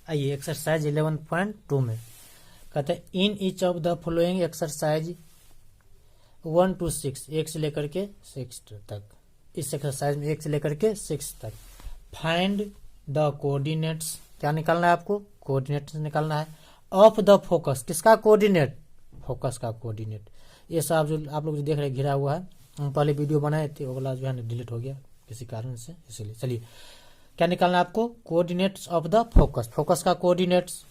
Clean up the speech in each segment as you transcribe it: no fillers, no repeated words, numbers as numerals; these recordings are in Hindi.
आइए एक्सरसाइज 11.2 में कहते हैं in each of the following exercise 1 to 6, 1 से लेकर के 6 तक, इस एक्सरसाइज में 1 से लेकर के 6 तक फाइंड द कोऑर्डिनेट्स, क्या निकालना है आपको? कोऑर्डिनेट्स निकालना है ऑफ द फोकस, किसका कोऑर्डिनेट? फोकस का कोऑर्डिनेट। ये सब जो आप लोग जो देख रहे हैं घिरा हुआ है, हम पहले वीडियो बनाए थे, वो वाला जो है ना डिलीट हो गया किसी कारण से, इसीलिए। चलिए क्या निकालना है आपको? Coordinates of the focus, focus का coordinates,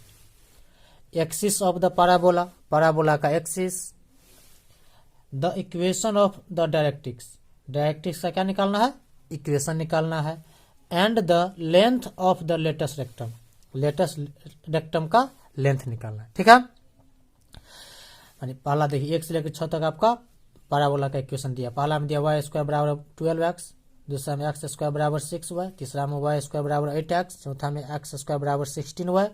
axis of the parabola, parabola का axis, the equation of the directrix, directrix का क्या निकालना है? इक्वेशन निकालना है, and the length of the latus rectum, latus rectum का लेंथ निकालना है। ठीक है, पहला देखिए 1 से लेकर 6 तक आपका पैराबोला का इक्वेशन दिया। पहला में दिया वाई स्क्वायर बराबर 12x, दूसरा में एक्स स्क्वायर बराबर 6y, तीसरा में वाई स्क्वायर बराबर 8x, चौथा में एक्स स्क्वायर बराबर 16y,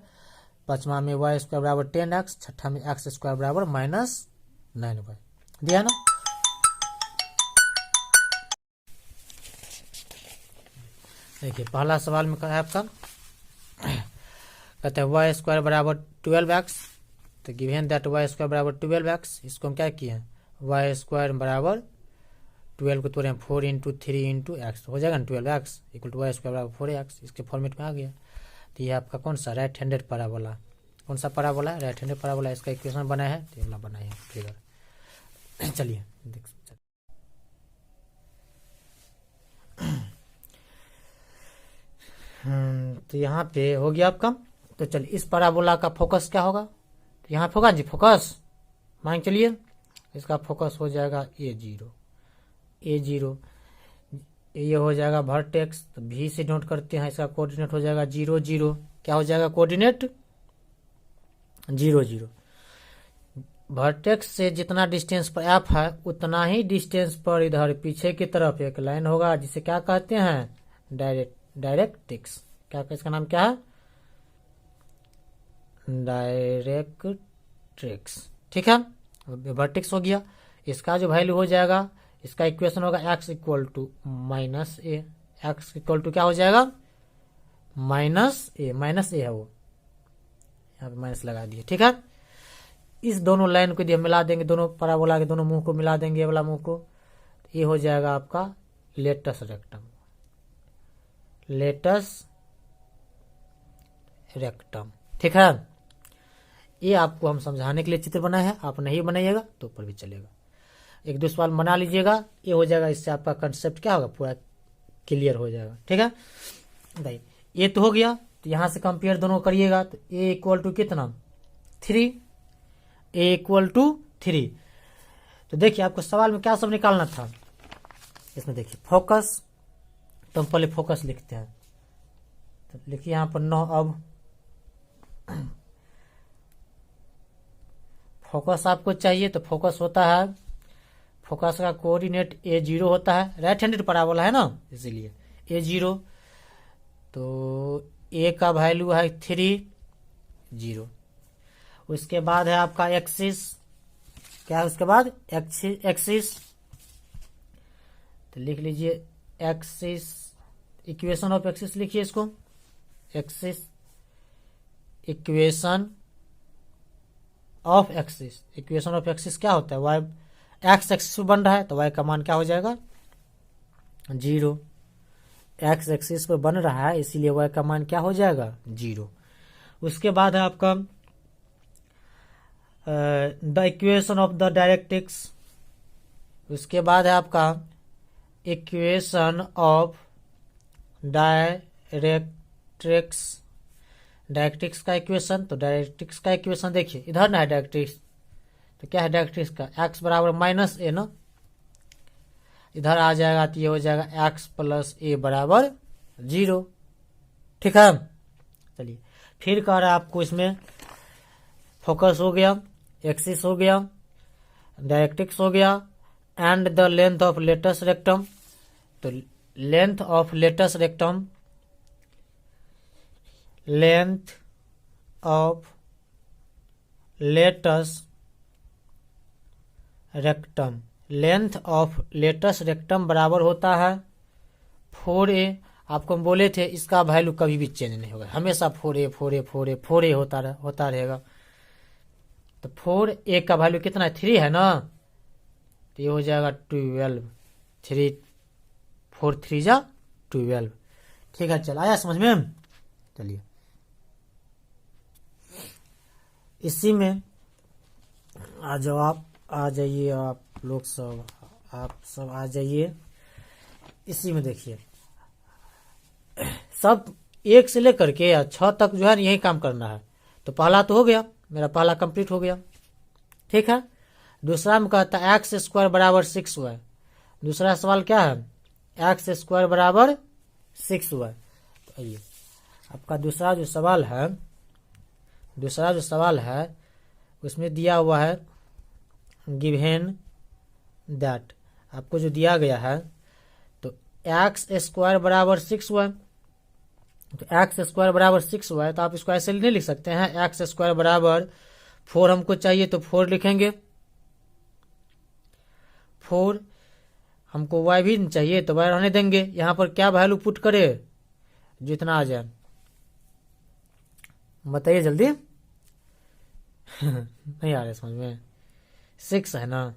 पांचवा में वाई स्क्वायर बराबर 10x, छठा में एक्स स्क्वायर बराबर -9y दिया ना। देखिए पहला सवाल में कहा है आपका, कहते हैं वाई स्क्वायर बराबर 12x, तो गिवन दैट वाई स्क्वायर बराबर 12x, इसको हम क्या किए हैं? वाई स्क्वायर बराबर 12 को तोड़े 4 × 3 × x हो जाएगा ना, 12x equal to Y square बराबर 4x, इसके फॉर्मेट में आ गया। तो ये आपका कौन सा? Right handed parabola. कौन सा पैराबोला? Right handed parabola. इसका इक्वेशन बनाया है, तो ये वाला बनाया है फिगर। चलिए तो यहाँ पे हो गया आपका। तो चलिए इस पैराबोला का फोकस क्या होगा? तो यहाँ पे होगा जी फोकस, मान चलिए इसका फोकस हो जाएगा A0, A0, ये हो जाएगा वर्टेक्स, तो V से नोट करते हैं, इसका कोऑर्डिनेट हो जाएगा 0 0, क्या हो जाएगा कोऑर्डिनेट? 0 0। वर्टेक्स से जितना डिस्टेंस पर F है उतना ही डिस्टेंस पर इधर पीछे की तरफ एक लाइन होगा, जिसे क्या कहते हैं? डायरेक्ट्रिक्स। क्या इसका नाम क्या है? डायरेक्ट्रिक्स। ठीक है, वर्टेक्स हो गया। इसका जो वैल्यू हो जाएगा, इसका इक्वेशन होगा x equal to -a, x equal to क्या हो जाएगा? -a, माइनस ए है वो, यहाँ पे माइनस लगा दिए। ठीक है, इस दोनों लाइन को मिला देंगे, दोनों पैराबोला के दोनों मुंह को मिला देंगे, ये वाला मुंह को, ये हो जाएगा आपका लेटेस्ट रेक्टम, लेटेस्ट रेक्टम। ठीक है, ये आपको हम समझाने के लिए चित्र बनाए हैं, आप नहीं बनाइएगा तो ऊपर भी चलेगा। एक दो सवाल बना लीजिएगा, ये हो जाएगा, इससे आपका कंसेप्ट क्या होगा? पूरा क्लियर हो जाएगा। ठीक है, भाई ये तो हो गया। तो यहां से कंपेयर दोनों करिएगा, तो a इक्वल टू कितना? 3, a इक्वल टू 3। तो देखिए आपको सवाल में क्या सब निकालना था, इसमें देखिए फोकस, तो हम पहले फोकस लिखते हैं। तो लिखिए यहाँ पर 9। अब फोकस आपको चाहिए, तो फोकस होता है, फोकस का कोऑर्डिनेट A0 होता है, राइट हैंडेड पैराबोला है ना, इसीलिए A0। तो A का वैल्यू है 3 0। उसके बाद है आपका एक्सिस, क्या है उसके बाद? एक्सिस, तो लिख लीजिए एक्सिस, इक्वेशन ऑफ एक्सिस लिखिए इसको, axis, equation of axis, equation of axis क्या होता है? वाई एक्स एक्सिस बन रहा है, तो वाई का मान क्या हो जाएगा? 0। एक्स एक्सिस पर बन रहा है, इसीलिए वाई का मान क्या हो जाएगा? 0। उसके बाद है आपका the equation of the directrix, उसके बाद है आपका इक्वेशन ऑफ डायरेक्ट्रिक्स, डायरेक्ट्रिक्स का इक्वेशन। तो डायरेक्ट्रिक्स का इक्वेशन देखिए इधर ना है डायरेक्ट्रिक्स, तो क्या है डायरेक्ट्रिक्स का? x बराबर -a ना, इधर आ जाएगा, तो ये हो जाएगा x + a बराबर 0। ठीक है, चलिए फिर कह रहा है आपको इसमें फोकस हो गया, एक्सिस हो गया, डायरेक्ट्रिक्स हो गया, and the length of latus rectum. तो length of latus rectum, length of latus rectum, length of latus rectum बराबर होता है 4a। आपको हम बोले थे इसका वैल्यू कभी भी चेंज नहीं होगा, हमेशा 4a होता रहेगा। तो 4a का वैल्यू कितना है, 3 है ना, तो ये हो जाएगा 12, 3 4 3 जा 12। ठीक है, चल आया समझ में। चलिए इसी में आ जाओ, आप आ जाइए, आप लोग सब, आप सब आ जाइए। इसी में देखिए सब 1 से लेकर के 6 तक जो है यही काम करना है। तो पहला तो हो गया, मेरा पहला कंप्लीट हो गया। ठीक है, दूसरा में कहता है एक्स स्क्वायर बराबर 6y। दूसरा सवाल क्या है, एक्स स्क्वायर बराबर 6y। तो आइए आपका दूसरा जो सवाल है उसमें दिया हुआ है गिवन दैट, आपको जो दिया गया है तो एक्स स्क्वायर बराबर 6y। तो एक्स स्क्वायर बराबर 6y, तो आप इसको ऐसे नहीं लिख सकते हैं, एक्स स्क्वायर बराबर 4 हमको चाहिए तो 4 लिखेंगे, 4 हमको y भी चाहिए तो y रहने देंगे। यहाँ पर क्या वैल्यू पुट करे, जितना आ जाए बताइए जल्दी। नहीं आ रहा समझ में, 6 है ना,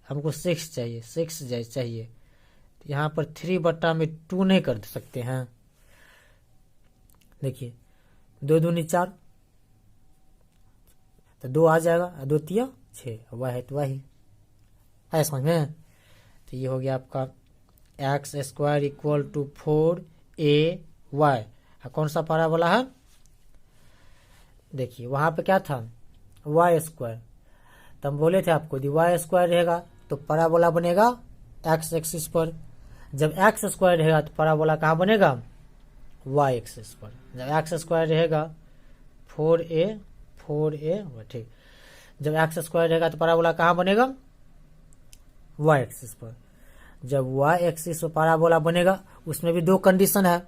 हमको 6 चाहिए, 6 चाहिए। तो यहाँ पर 3/2 नहीं कर सकते हैं। देखिए 2 दूनी 4, तो 2 आ जाएगा, 2 तिया 6, वह है तो वही है समझ में। तो ये हो गया आपका x square equal to 4ay। कौन सा पैराबोला है, देखिए वहां पे क्या था वाई स्क्वायर, तो हम बोले थे आपको यदि वाई स्क्वायर रहेगा तो पैराबोला बनेगा एक्स एक्सिस पर, जब एक्स स्क्वायर रहेगा तो पैराबोला कहाँ बनेगा, वाई एक्सिस पर। जब एक्स स्क्वायर रहेगा 4a ठीक, जब एक्स स्क्वायर रहेगा तो पैराबोला कहाँ बनेगा, वाई एक्सिस पर। जब वाई एक्सिस पर पैराबोला बनेगा उसमें भी 2 कंडीशन है,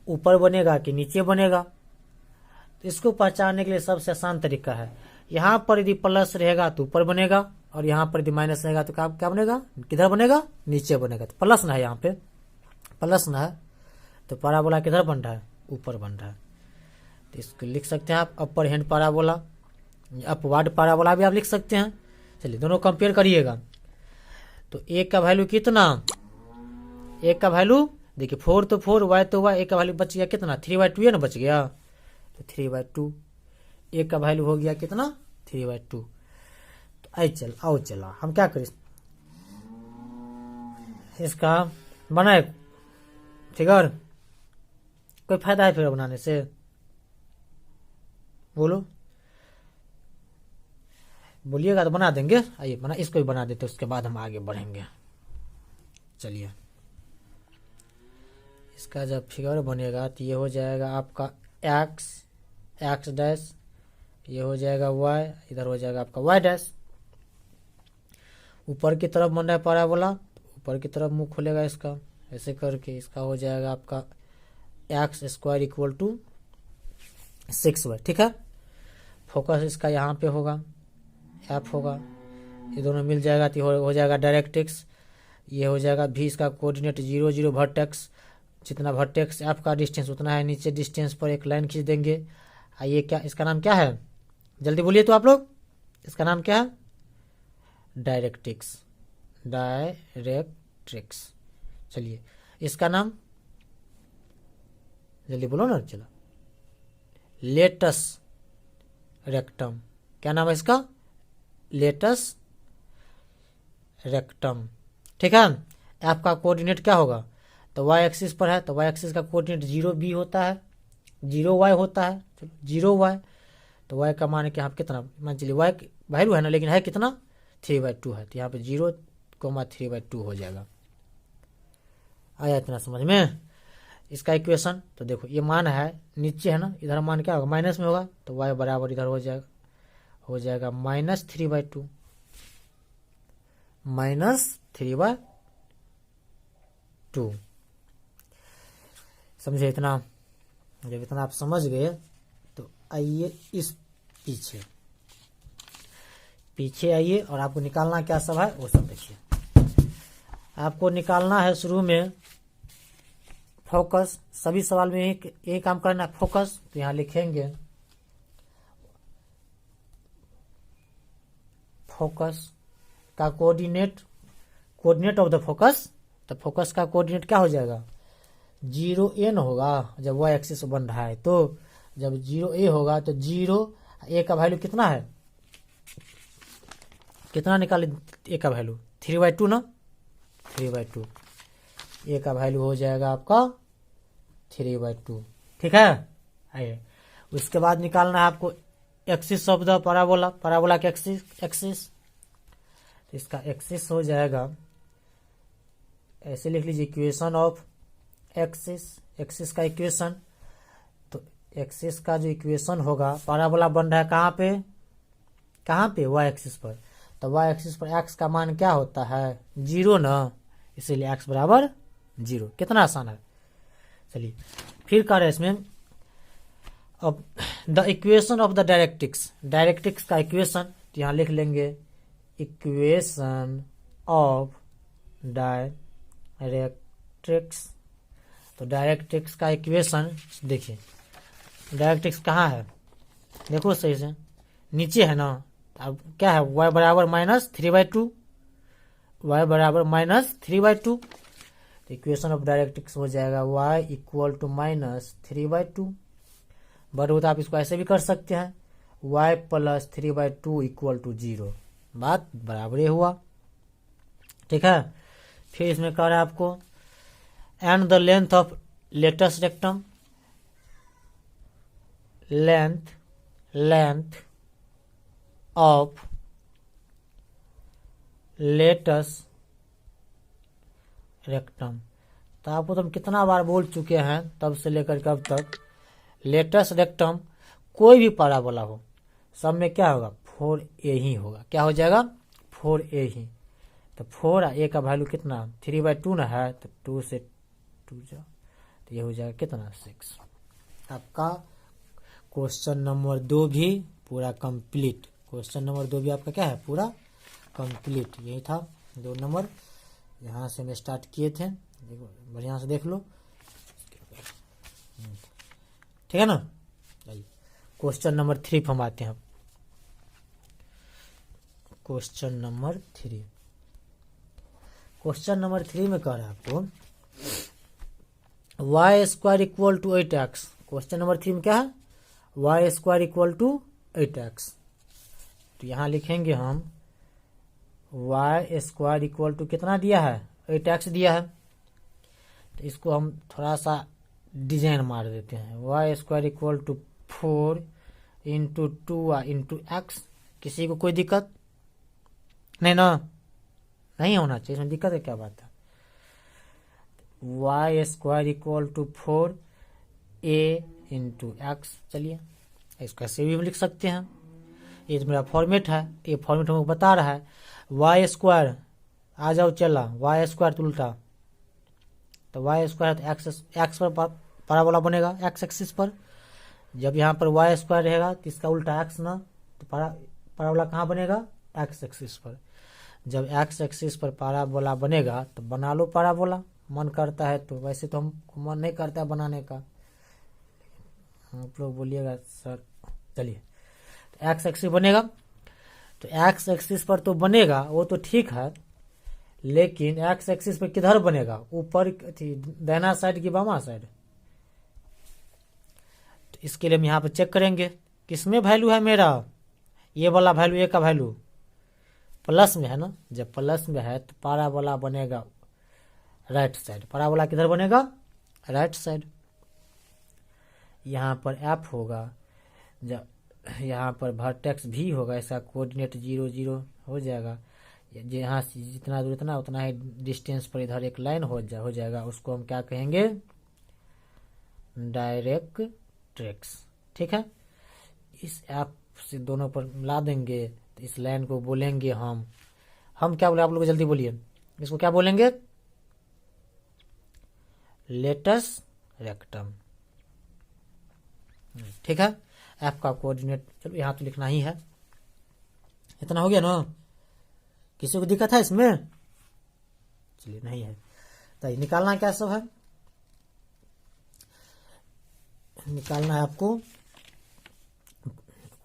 ऊपर बनेगा कि नीचे बनेगा। तो इसको पहचानने के लिए सबसे आसान तरीका है, यहाँ पर यदि प्लस रहेगा तो ऊपर बनेगा, और यहाँ पर यदि माइनस रहेगा तो क्या बनेगा, किधर बनेगा, नीचे बनेगा। तो प्लस ना है, यहाँ पे प्लस ना है तो पैराबोला किधर बन रहा है, ऊपर बन रहा है। तो इसको लिख सकते हैं आप upper hand parabola, upward parabola भी आप लिख सकते हैं। चलिए दोनों कंपेयर करिएगा। तो एक का वैल्यू कितना, एक का वैल्यू देखिए 4 तो 4, y तो y, एक का वैल्यू बच गया कितना, 3/2 है ना बच गया, तो 3/2। एक का वैल्यू हो गया कितना, 3/2। तो आओ चला हम क्या करें, इसका बनाए फिगर, कोई फायदा है फिगर बनाने से, बोलिएगा तो बना देंगे। आइए बना, इसको भी बना देते, उसके बाद हम आगे बढ़ेंगे। चलिए इसका जब फिगर बनेगा तो ये हो जाएगा आपका एक्स डैश, ये हो जाएगा y, इधर हो जाएगा आपका y डैश। ऊपर की तरफ बन रहा है पैराबोला, ऊपर की तरफ मुंह खुलेगा इसका, ऐसे करके इसका हो जाएगा आपका x square equal to 6y। ठीक है, फोकस इसका यहाँ पे होगा, एफ होगा, ये दोनों मिल जाएगा तो हो जाएगा डायरेक्ट्रिक्स। ये हो जाएगा भी, इसका कोऑर्डिनेट 0 0 वर्टेक्स, जितना वर्टेक्स एफ का डिस्टेंस उतना है, नीचे डिस्टेंस पर एक लाइन खींच देंगे। आइए क्या इसका नाम क्या है, जल्दी बोलिए तो आप लोग, इसका नाम क्या है, डायरेक्ट्रिक्स, डायरेक्ट्रिक्स। चलिए इसका नाम जल्दी बोलो ना, चलो लेटस रेक्टम, क्या नाम है इसका, लेटस रेक्टम। ठीक है, एफ का कोऑर्डिनेट क्या होगा, तो वाई एक्सिस पर है, तो वाई एक्सिस का कोऑर्डिनेट 0b होता है, 0y होता है, चलो 0y। तो y का मान है कि यहाँ कितना, मान चलिए y वैल्यू है ना, लेकिन है कितना 3/2 है, तो यहाँ पे 0,3/2 हो जाएगा। आया इतना समझ में इसका इक्वेशन। तो देखो ये मान है नीचे है ना, इधर मान क्या होगा, माइनस में होगा, तो y बराबर इधर हो जाएगा -3/2, -3/2। समझे इतना, जब इतना आप समझ गए तो आइए इस पीछे आइए, और आपको निकालना क्या सब है वो सब देखिए। आपको निकालना है शुरू में फोकस, सभी सवाल में एक काम करना है, फोकस। तो यहाँ लिखेंगे फोकस का कोऑर्डिनेट ऑफ द फोकस। तो फोकस का कोऑर्डिनेट क्या हो जाएगा, 0 होगा जब वाई एक्सिस बन रहा है। तो जब 0 होगा तो 0 का वैल्यू कितना है, कितना निकाले ए का वैल्यू 3/2 ना, 3/2। ए का वैल्यू हो जाएगा आपका 3/2। ठीक है। आइए उसके बाद निकालना है आपको एक्सिस ऑफ द पैराबोला के एक्सिस। इसका एक्सिस हो जाएगा, ऐसे लिख लीजिए, इक्वेशन ऑफ एक्सिस का इक्वेशन। तो एक्सिस का जो इक्वेशन होगा, पैराबोला बन रहा है कहाँ पे वाई एक्सिस पर। तो वाई एक्सिस पर एक्स का मान क्या होता है, 0 ना, इसीलिए एक्स बराबर 0। कितना आसान है। चलिए फिर कर रहे हैं इसमें, अब the equation of the directrix का इक्वेशन। तो यहाँ लिख लेंगे इक्वेशन ऑफ डायरेक्ट्रिक्स। तो डायरेक्ट्रिक्स का इक्वेशन देखिए, डायरेक्ट्रिक्स कहाँ है, देखो सही से, नीचे है ना। अब क्या है, y बराबर -3/2, y बराबर -3/2। तो इक्वेशन ऑफ डायरेक्ट्रिक्स हो जाएगा y इक्वल टू -3/2। बट आप इसको ऐसे भी कर सकते हैं, y + 3/2 इक्वल टू 0। बात बराबर ही हुआ। ठीक है। फिर इसमें कह रहा है आपको and the length of latus rectum, length of latus rectum. तो आपको तो हम कितना बार बोल चुके हैं तब से लेकर कब तक, लेटस रेक्टम कोई भी पैराबोला हो, सब में क्या होगा, 4a ही होगा। क्या हो जाएगा, 4a ही। तो 4a का वैल्यू कितना, 3/2 ना है, तो 2 से 2 जाओ, तो ये हो जाएगा कितना, 6। आपका क्वेश्चन नंबर 2 भी पूरा कंप्लीट। क्वेश्चन नंबर 2 भी आपका क्या है, पूरा कंप्लीट। यही था 2 नंबर, यहाँ से हम स्टार्ट किए थे, बढ़िया से देख लो। ठीक है ना। क्वेश्चन नंबर 3 पर हम आते हैं। क्वेश्चन नंबर 3 में कह रहा है आपको y² equal to 8x। Question number 3 में क्या है, y² इक्वल टू 8x। तो यहाँ लिखेंगे हम y² इक्वल टू कितना दिया है, 8x दिया है। तो इसको हम थोड़ा सा डिजाइन मार देते हैं, y² equal to 4 into 2 into x. किसी को कोई दिक्कत नहीं ना, नहीं होना चाहिए, इसमें दिक्कत है क्या बात है। y² equal to 4a into x. चलिए इसको ऐसे भी लिख सकते हैं, ये तो मेरा फॉर्मेट है, ये फॉर्मेट हमको बता रहा है। y² आ जाओ, चला y² तो उल्टा, तो y² है तो एक्स पर पैराबोला बनेगा, एक्स एक्सिस पर। जब यहाँ पर y² रहेगा तो इसका उल्टा एक्स ना, तो पैराबोला कहाँ बनेगा, एक्स एक्सिस पर। जब एक्स एक्सिस पर पैराबोला बनेगा तो बना लो पैराबोला, मन करता है तो। वैसे तो हमको मन नहीं करता है बनाने का, आप लोग बोलिएगा सर। चलिए एक्स एक्सिस बनेगा, तो एक्स एक्सिस पर तो बनेगा वो तो ठीक है, लेकिन एक्स एक्सिस पर किधर बनेगा, ऊपर दाहिना साइड की बामा साइड। तो इसके लिए हम यहाँ पर चेक करेंगे किसमें वैल्यू है मेरा, ये वाला वैल्यू, ए का वैल्यू प्लस में है ना। जब प्लस में है तो पैराबोला बनेगा राइट साइड। पैराबोला किधर बनेगा, राइट साइड। यहाँ पर एफ होगा, जब यहाँ पर वर्टेक्स भी होगा, इसका कोऑर्डिनेट 0 0 हो जाएगा। यहाँ से जितना दूर इतना उतना ही डिस्टेंस पर इधर एक लाइन हो जाएगा, उसको हम क्या कहेंगे, डायरेक्ट्रिक्स। ठीक है। इस एफ से दोनों पर मिला देंगे तो इस लाइन को बोलेंगे हम क्या बोले, आप लोग जल्दी बोलिए, इसको क्या बोलेंगे, लेटस रेक्टम। ठीक है। एफ का कोऑर्डिनेट, चलो यहाँ तो लिखना ही है। इतना हो गया ना, किसी को दिक्कत है इसमें, चलिए नहीं है। तो निकालना क्या सब है, निकालना है आपको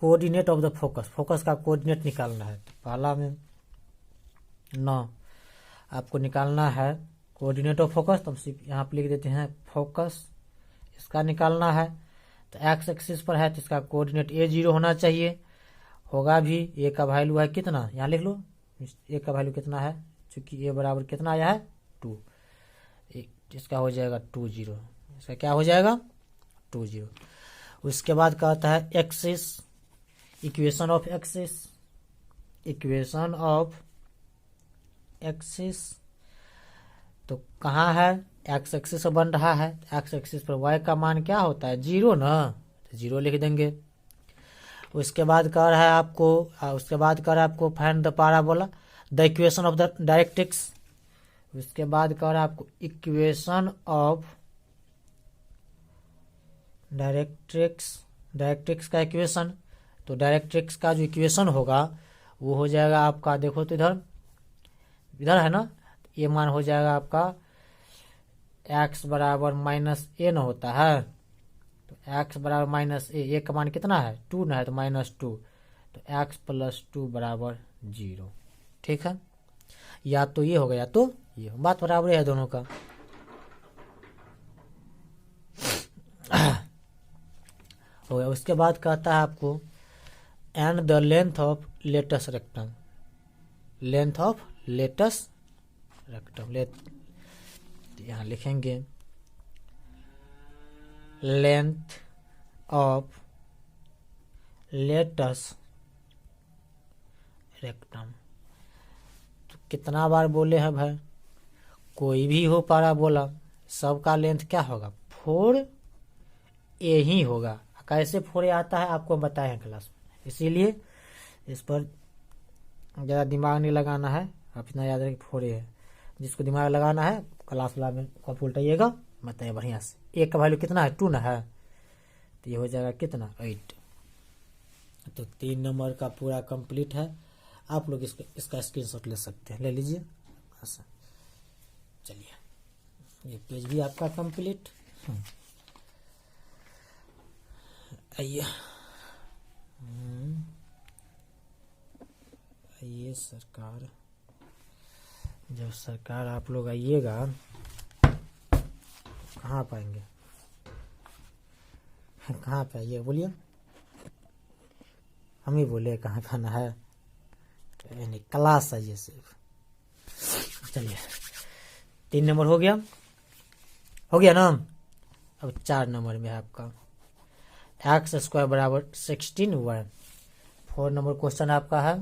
coordinate of the focus, focus का कोऑर्डिनेट निकालना है। तो पहला में 9 आपको निकालना है कोऑर्डिनेट ऑफ फोकस, तो हम सिर्फ यहाँ पे लिख देते हैं फोकस, इसका निकालना है। तो एक्स एक्सिस पर है तो इसका कोऑर्डिनेट A0 होना चाहिए, होगा भी। ए का वैल्यू है कितना, यहाँ लिख लो, ए का वैल्यू कितना है, चूंकि ए बराबर कितना आया है 2, इसका हो जाएगा 2 0, इसका क्या हो जाएगा 2 0। उसके बाद कहता है axis, equation of axis, equation of axis तो कहाँ है, एक्स एक्सिस पर बन रहा है, एक्स एक्सिस पर वाई का मान क्या होता है 0 ना, तो 0 लिख देंगे। उसके बाद कह रहा है आपको find the parabola, the equation of the directrix. उसके बाद कह रहा है आपको इक्वेशन ऑफ डायरेक्ट्रिक्स का इक्वेशन। तो डायरेक्ट्रिक्स का जो इक्वेशन होगा वो हो जाएगा आपका, देखो तो इधर है ना, ये मान हो जाएगा आपका x बराबर -a न होता है, तो x बराबर -a, का मान कितना है 2 ना है, तो -2, तो x + 2 बराबर 0। ठीक है, या तो ये होगा या तो ये, बात बराबर है दोनों का। हो गया। उसके बाद कहता है आपको and the length of latus rectum, length of latus rectum, यहाँ लिखेंगे लेंथ ऑफ लेटस रेक्टम। तो कितना बार बोले हैं भाई, कोई भी हो पैराबोला सबका लेंथ क्या होगा 4a ही होगा। कैसे 4a आता है आपको बताए हैं क्लास में, इसीलिए इस पर ज़्यादा दिमाग नहीं लगाना है, आप इतना याद रखें 4a है। जिसको दिमाग लगाना है क्लास वाला में कॉपी उल्टाइएगा, बताइए बढ़िया से। ए का वैल्यू कितना है 2 ना है, तो ये हो जाएगा कितना 8। तो 3 नंबर का पूरा कंप्लीट है। आप लोग इसका स्क्रीनशॉट ले सकते हैं, ले लीजिए। अच्छा चलिए, ये पेज भी आपका कंप्लीट। आइए आइए सरकार, जब सरकार आप लोग आइएगा कहाँ पाएंगे, कहाँ पे आइए बोलिए, हम ही बोले कहाँ पाना है, यानी क्लास आइए सिर्फ। चलिए 3 नंबर हो गया ना। अब 4 नंबर में है आपका x² बराबर 16y। 4 नंबर क्वेश्चन आपका है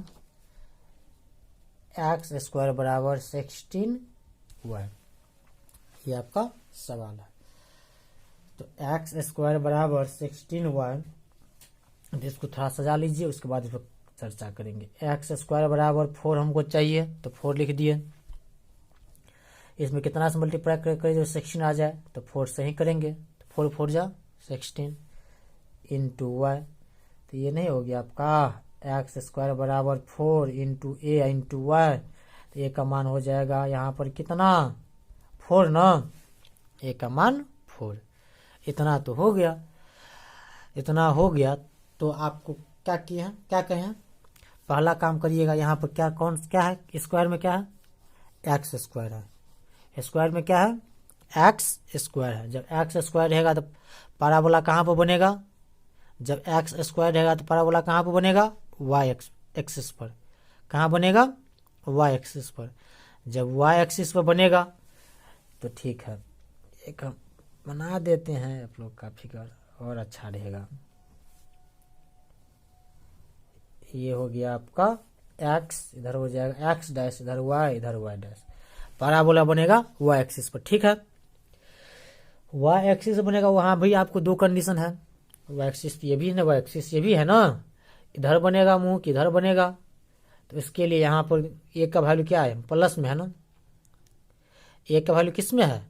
x² बराबर 16y, ये आपका सवाल है। तो x² बराबर 16y, इसको थोड़ा सजा लीजिए, उसके बाद इस पर चर्चा करेंगे। x² बराबर 4 हमको चाहिए, तो 4 लिख दिए। इसमें कितना से मल्टीप्लाई करें जो 16 आ जाए, तो 4 से ही करेंगे, तो 4 4 जा 16 इंटू y, तो ये नहीं हो गया आपका x² बराबर 4 इंटू a इंटू y, तो a का मान हो जाएगा यहाँ पर कितना 4 ना, a का मान 4। इतना तो हो गया, इतना हो गया। तो आपको क्या किया, क्या कहें, पहला काम करिएगा, यहाँ पर क्या है स्क्वायर में, क्या है x² है, स्क्वायर में क्या है x² है। जब x² रहेगा तो पैराबोला कहाँ पर बनेगा, जब x² रहेगा तो पैराबोला कहाँ पर बनेगा y एक्सिस पर, कहाँ बनेगा y एक्सिस पर। जब y एक्सिस पर बनेगा तो ठीक है, एक हम बना देते हैं आप लोग का फिगर और अच्छा रहेगा। ये हो गया आपका x, इधर हो जाएगा x डैश, इधर y, इधर y डैश, पैराबोला बनेगा y एक्सिस पर। ठीक है, y एक्सिस बनेगा, वहां भी आपको 2 कंडीशन है, y एक्सिस ये भी है ना, y एक्सिस ये भी है ना, इधर बनेगा मुंह कि इधर बनेगा। तो इसके लिए यहाँ पर a का वैल्यू क्या है प्लस में है ना, a का वैल्यू किस में है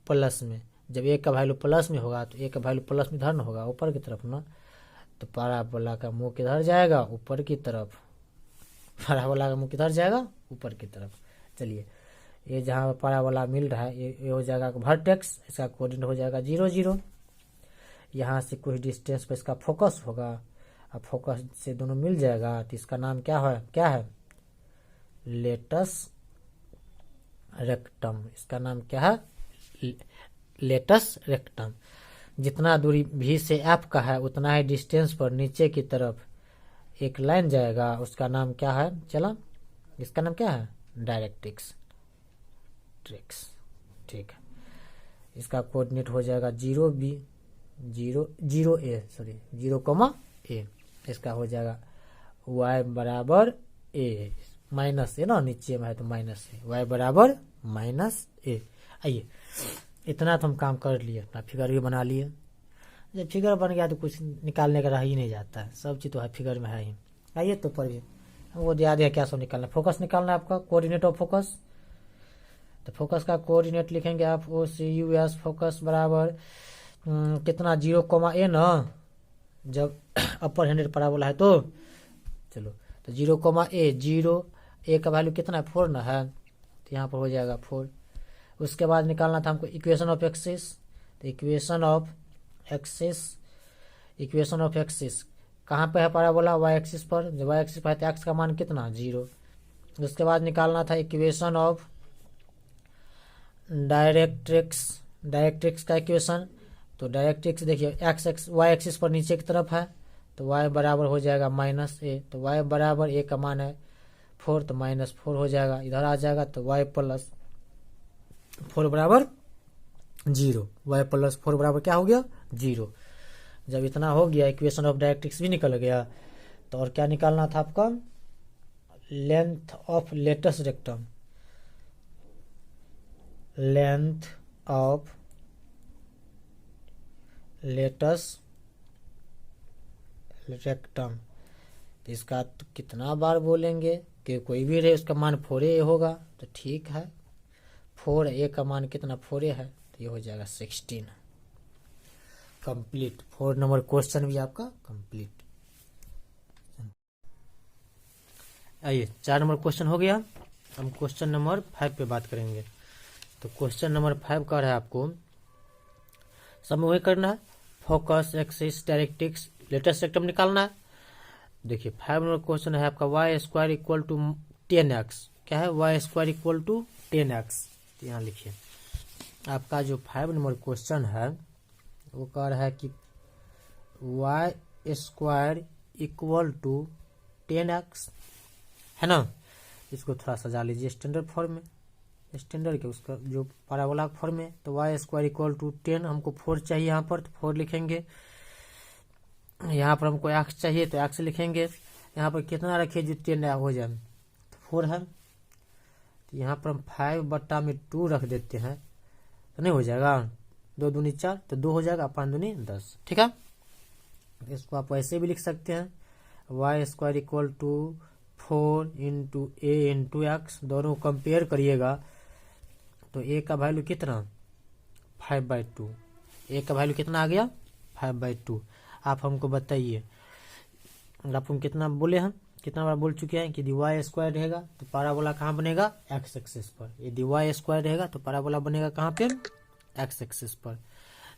प्लस में। जब a का वैल्यू प्लस में होगा तो a का वैल्यू प्लस में इधर न होगा ऊपर की तरफ ना, तो पैराबोला का मुंह किधर जाएगा ऊपर की तरफ, पैराबोला का मुंह किधर जाएगा ऊपर की तरफ। चलिए, ये जहाँ पैराबोला मिल रहा है ये हो जाएगा वर्टेक्स, इसका कोऑर्डिनेट हो जाएगा 0 0। यहाँ से कुछ डिस्टेंस पर इसका फोकस होगा, अब फोकस से दोनों मिल जाएगा तो इसका नाम क्या है लेटस रेक्टम। इसका नाम क्या है लेटस रेक्टम। जितना दूरी भी से एफ का है उतना ही डिस्टेंस पर नीचे की तरफ एक लाइन जाएगा, उसका नाम क्या है चला, इसका नाम क्या है डायरेक्ट्रिक्स। ठीक है, इसका कोऑर्डिनेट हो जाएगा 0 कॉमा ए। इसका हो जाएगा y बराबर ए माइनस ए ना, नीचे में है तो माइनस ए, y बराबर माइनस ए। आइए इतना तो हम काम कर लिए, अपना फिगर भी बना लिए। जब फिगर बन गया तो कुछ निकालने का रह ही नहीं जाता है, सब चीज़ तो है फिगर में है ही। आइए तो पढ़िए, हमको याद है क्या सब निकालना, फोकस निकालना है आपका, कोऑर्डिनेट ऑफ फोकस। तो फोकस का कोऑर्डिनेट लिखेंगे आप OCUS फोकस बराबर कितना 0 कॉमा ए ना, जब अपर हैंडेड पैराबोला है तो चलो तो 0 कॉमा ए, 0 ए का वैल्यू कितना है 4 ना है, तो यहाँ पर हो जाएगा 4। उसके बाद निकालना था हमको इक्वेशन ऑफ एक्सिस, तो इक्वेशन ऑफ एक्सिस कहाँ पे है पैराबोला y एक्सिस पर, जब y एक्सिस पर है तो x का मान कितना 0। उसके बाद निकालना था इक्वेशन ऑफ डायरेक्ट्रिक्स का इक्वेशन, तो डायरेक्ट्रिक्स देखिए y एक्सिस पर नीचे की तरफ है तो y बराबर हो जाएगा माइनस ए, तो y बराबर ए का मान है 4 तो माइनस 4 हो जाएगा, इधर आ जाएगा तो y प्लस 4 बराबर 0, y प्लस 4 बराबर क्या हो गया 0। जब इतना हो गया इक्वेशन ऑफ डायरेक्ट्रिक्स भी निकल गया, तो और क्या निकालना था आपका length of latus rectum, length of latus rectum. तो इसका तो कितना बार बोलेंगे कि कोई भी रहे उसका मान 4a होगा, तो ठीक है 4a का मान कितना 4a है, तो ये हो जाएगा 16 कंप्लीट। 4 नंबर क्वेश्चन भी आपका कंप्लीट। आइए 4 नंबर क्वेश्चन हो गया, हम क्वेश्चन नंबर 5 पे बात करेंगे। तो क्वेश्चन नंबर 5 का है आपको सब में वही करना है, focus axis directrix latus rectum निकालना है। देखिए 5 नंबर क्वेश्चन है आपका y square equal to 10x, क्या है y square equal to 10x। तो यहाँ लिखिए आपका जो 5 नंबर क्वेश्चन है वो कह रहा है कि y square equal to 10x है ना। इसको थोड़ा सजा लीजिए स्टैंडर्ड फॉर्म में, स्टैंडर्ड के उसका जो पैराबोला फॉर्म में। तो y स्क्वायर इक्वल टू 10, हमको 4 चाहिए यहाँ पर तो 4 लिखेंगे, यहाँ पर हमको x चाहिए तो x लिखेंगे। यहाँ पर कितना रखिए जो 10 हो जाए तो 4 है, तो यहाँ पर हम 5/2 रख देते हैं तो नहीं हो जाएगा, 2 दूनी 4 तो 2 हो जाएगा, 5 दूनी 10। ठीक है, इसको आप वैसे भी लिख सकते हैं y square equal to 4 into a into x, दोनों कंपेयर करिएगा तो a का वैल्यू कितना 5/2, a का वैल्यू कितना आ गया 5/2। आप हमको बताइए, आप हम कितना बोले हैं, कितना बार बोल चुके हैं कि यदि y स्क्वायर रहेगा तो पैराबोला कहाँ बनेगा x एक्सिस पर, यदि y स्क्वायर रहेगा तो पैराबोला बनेगा कहाँ पे x एक्सिस पर,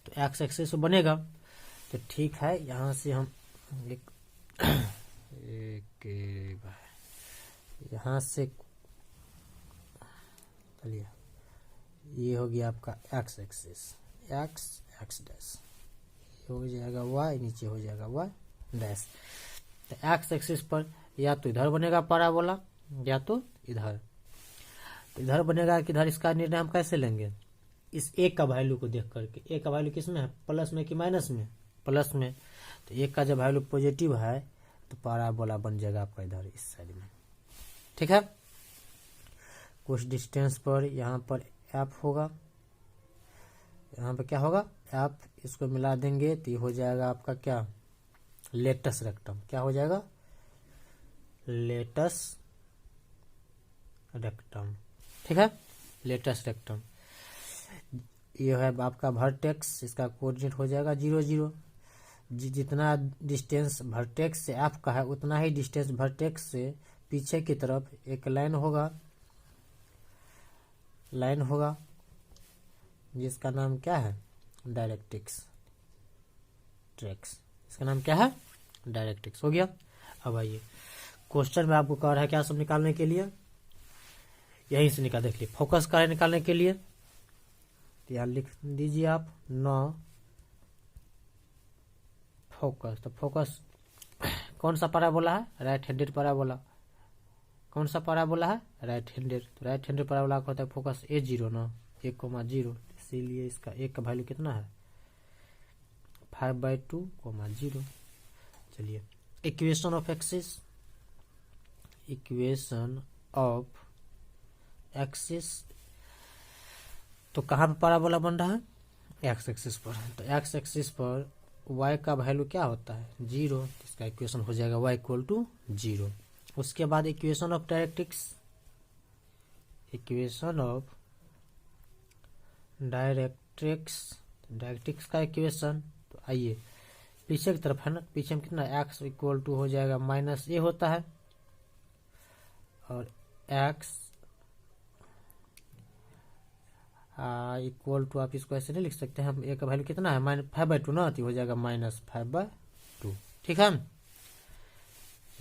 तो x एक्सिस पर बनेगा। तो ठीक है, यहाँ से हम यहाँ से चलिए ये हो गया आपका x एक्सिस, x डैश हो जाएगा y, नीचे हो जाएगा y डैश। तो x एक्सिस पर या तो इधर बनेगा पैराबोला या तो इधर, तो इधर बनेगा कि इधर, इसका निर्णय हम कैसे लेंगे इस a का वैल्यू को देख करके। a का वैल्यू किस में है, प्लस में कि माइनस में, प्लस में। तो a का जब वैल्यू पॉजिटिव है तो पैराबोला बन जाएगा आपका इधर इस साइड में। ठीक है, कुछ डिस्टेंस पर यहाँ पर f होगा, यहाँ पर क्या होगा f, इसको मिला देंगे तो ये हो जाएगा आपका क्या लेटस रेक्टम, क्या हो जाएगा लेटस रेक्टम। ठीक है, लेटस रेक्टम। ये है आपका वर्टेक्स, इसका कोऑर्डिनेट हो जाएगा 0 0। जितना डिस्टेंस वर्टेक्स से f का है उतना ही डिस्टेंस वर्टेक्स से पीछे की तरफ एक लाइन होगा जिसका नाम क्या है डायरेक्ट्रिक्स। डायरेक्ट्रिक्स, इसका नाम क्या है, डायरेक्ट्रिक्स। हो गया। अब आइए क्वेश्चन में आपको कह रहा है क्या सब निकालने के लिए, यहीं से निकाल देखिए फोकस कार्य निकालने के लिए, तो यहाँ लिख दीजिए आप नो फोकस। तो फोकस कौन सा पैराबोला है, राइट हैंडेड पैराबोला। कौन सा पैराबोला है, राइट हैंडेड। तो राइट हैंडेड पैराबोला का होता है फोकस A0 ना 1,0, इसीलिए इसका एक का वैल्यू कितना है 5/2,0। चलिए equation of axis, equation of axis, तो कहाँ पे पैराबोला बन रहा है, एक्स एक्सिस पर। तो एक्स एक्सिस पर y का वैल्यू क्या होता है 0, इसका इक्वेशन हो जाएगा y = 0। उसके बाद equation of directrix, equation of directrix, directrix का इक्वेशन, तो आइए पीछे की तरफ है ना, पीछे में कितना x = हो जाएगा -a होता है, और x इक्वल टू आप इसको ऐसे नहीं लिख सकते हैं, हम a का वैल्यू कितना है -5/2 ना, तो हो जाएगा -5/2। ठीक है,